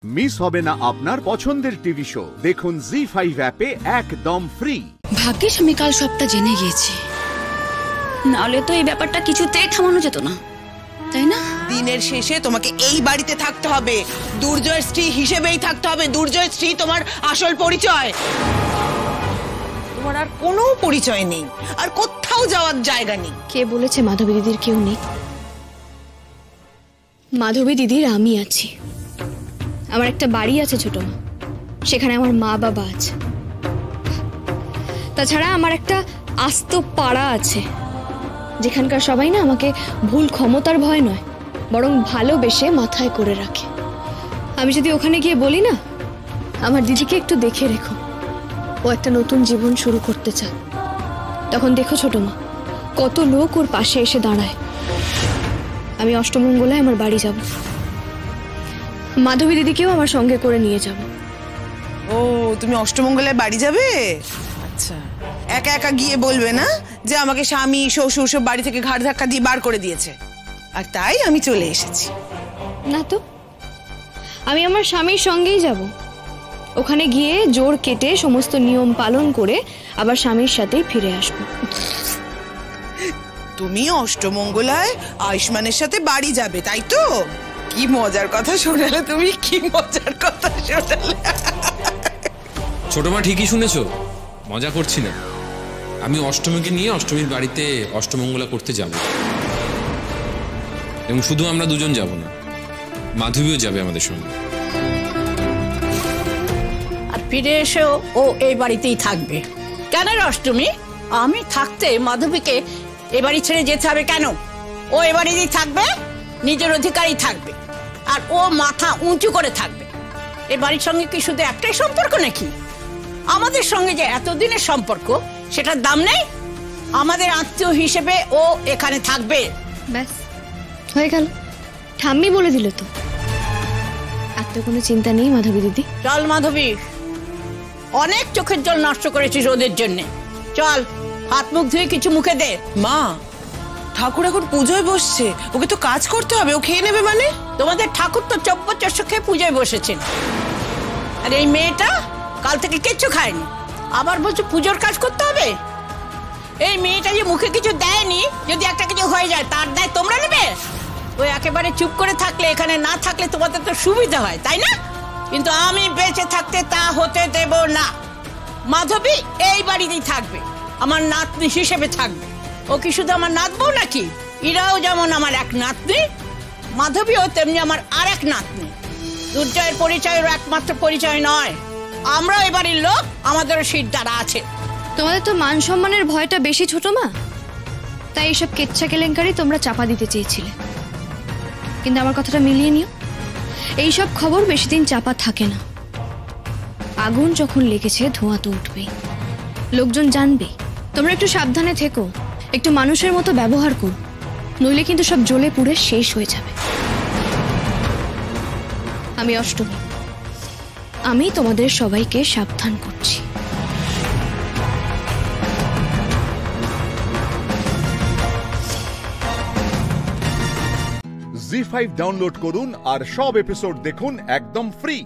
Miss হবে না আপনার পছন্দের টিভি শো। দেখুন জি5 অ্যাপে একদম ফ্রি। ভাগ্যিস আমি কাল সবটা জেনে গিয়েছি, নাহলে তো এই ব্যাপারটা কিছুতেই থামানো যেত না, তাই না? দিনের শেষে তোমাকে এই বাড়িতে থাকতে হবে, দুর্জয়ের স্ত্রী হিসেবেই থাকতে হবে। দুর্জয়ের স্ত্রী তোমার আসল পরিচয়। তোমার আর কোনো পরিচয় নেই, আর কোথাও যাওয়ার জায়গা নেই। কে বলেছে মাধবী দিদির কেউ নেই? মাধবী দিদির আমি আছি। আমার একটা বাড়ি আছে ছোট মা, সেখানে আমার মা বাবা আছে। তাছাড়া আমার একটা আস্ত পাড়া আছে, যেখানকার সবাই না আমাকে ভুল ক্ষমতার ভয় নয়, বরং ভালোবেসে মাথায় করে রাখে। আমি যদি ওখানে গিয়ে বলি না, আমার দিদিকে একটু দেখে রেখো, ও একটা নতুন জীবন শুরু করতে চায়, তখন দেখো ছোট মা, কত লোক ওর পাশে এসে দাঁড়ায়। আমি অষ্টমঙ্গলায় আমার বাড়ি যাব, মাধবী দিদিকেও আমার সঙ্গে করে নিয়ে যাব। ও, তুমি অষ্টমঙ্গলায় বাড়ি যাবে? আচ্ছা, একা একা গিয়ে বলবে না যে আমাকে স্বামী শ্বশুর সব বাড়ি থেকে ঘাড় ধাক্কা দিয়ে বার করে দিয়েছে, আর তাই আমি চলে এসেছি। না তো, আমি আমার স্বামীর সঙ্গেই যাব। ওখানে গিয়ে জোর কেটে সমস্ত নিয়ম পালন করে আবার স্বামীর সাথেই ফিরে আসবো। তুমি অষ্টমঙ্গলায় আয়ুষ্মানের সাথে বাড়ি যাবে, তাই তো? কি মজার কথা শোনালে তুমি, কি মজার কথা শোনালে। ছোট মা, ঠিকই শুনেছো, মজা করছি না। আমি অষ্টমীকে নিয়ে অষ্টমীর বাড়িতে অষ্টমঙ্গলা করতে যাব, এবং শুধু আমরা দুজন যাব না, মাধবীও যাবে আমাদের সঙ্গে। আর ফিরে এসেও ও এই বাড়িতেই থাকবে। কেন রে অষ্টমী? আমি থাকতে মাধবীকে এ বাড়ি ছেড়ে যেতে হবে কেন? ও এ বাড়িতেই থাকবে, নিজের অধিকারই থাকবে, আর ও মাথা উঁচু করে থাকবে। এ বাড়ির সঙ্গে কি শুধু একটাই সম্পর্ক নাকি? আমাদের সঙ্গে যে এতদিনের সম্পর্ক, সেটার দাম নেই? আমাদের আত্মীয় হিসেবে ও এখানে থাকবে। ব্যাস হয়ে গেল, ঠাম্মি বলে দিল তো। আর তো কোনো চিন্তা নেই মাধবী দিদি। চল মাধবী, অনেক চোখের জল নষ্ট করেছিস ওদের জন্য। চল, হাত মুখ ধুয়ে কিছু মুখে দে। মা, ঠাকুর এখন পুজোয় বসছে, ওকে তো কাজ করতে হবে। ও খেয়ে নেবে মানে? তোমাদের ঠাকুর তো চব্বচস্য খেয়ে পুজোয় বসেছেন, আর এই মেয়েটা কাল থেকে কিচ্ছু খায়নি, আবার বলছো পুজোর কাজ করতে হবে। এই মেয়েটা যে মুখে কিছু দেয়নি, যদি একটা কিছু হয়ে যায় তার দায় তোমরা নেবে? ওই একেবারে চুপ করে থাকলে, এখানে না থাকলে তোমাদের তো সুবিধা হয়, তাই না? কিন্তু আমি বেঁচে থাকতে তা হতে দেব না। মাধবী এই বাড়িতেই থাকবে, আমার নাতনি হিসেবে থাকবে। ও কি শুধু আমার নাতবউ নাকি? এরাও যেমন আমার এক নাতনি, মাধবীও তেমনি আমার আর এক নাতনি। দুর্জয়ের পরিচয় ওর একমাত্র পরিচয় নয়, আমরা এই বাড়ির লোক, আমাদেরও শিরদাঁড়া আছে। তোমাদের তো মান সম্মানের ভয়টা বেশি ছোট মা, তাই এইসব কেচ্ছা কেলেঙ্কারি তোমরা চাপা দিতে চেয়েছিলে। কিন্তু আমার কথাটা মিলিয়ে নিও, এইসব খবর বেশি দিন চাপা থাকে না। আগুন যখন লেগেছে ধোঁয়া তো উঠবেই, লোকজন জানবে। তোমরা একটু সাবধানে থেকো, একটু মানুষের মতো ব্যবহার করো, নইলে কিন্তু সব জ্বলে পুড়ে শেষ হয়ে যাবে। আমি অষ্টমী, আমি তোমাদের সবাইকে সাবধান করছি। জি5 ডাউনলোড করুন আর সব এপিসোড দেখুন একদম ফ্রি।